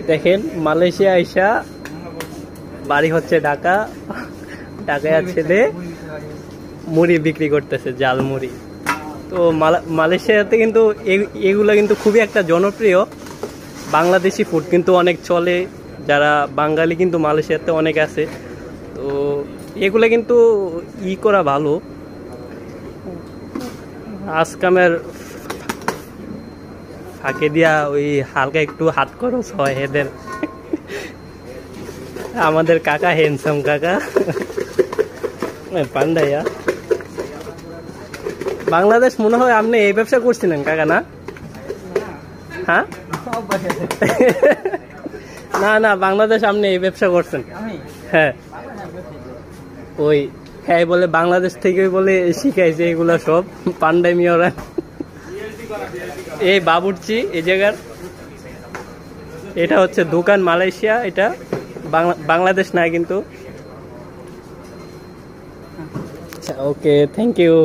দেখেন মালয়েশিয়া আইসা বাড়ি হচ্ছে ঢাকা, ঢাকায় ছেলে মুড়ি বিক্রি করতেছে, জাল মুড়ি। তো মালয়েশিয়াতে কিন্তু এগুলো কিন্তু খুবই একটা জনপ্রিয় বাংলাদেশি ফুড কিন্তু অনেক চলে, যারা বাঙালি কিন্তু মালয়েশিয়াতে অনেক আছে। তো এগুলো কিন্তু করা ভালো, আজকামের ফাঁকে দিয়া ওই হালকা একটু হাত খরচ হয় এদের। আমাদের কাকা হ্যান্ডসাম কাকা পান্ডাইয়া। বাংলাদেশ মনে হয় আপনি এই ব্যবসা করছিলেন কাকা, না? হ্যাঁ, না না, বাংলাদেশ আপনি এই ব্যবসা করছেন? হ্যাঁ, ওই হ্যাঁ বলে বাংলাদেশ থেকে বলে শিখাইছে এগুলা সব পান্ডামি ওরা। এই বাবুর্চি এই জায়গার, এটা হচ্ছে দোকান মালয়েশিয়া, এটা বাংলাদেশ না কিন্তু। আচ্ছা, ওকে, থ্যাংক ইউ।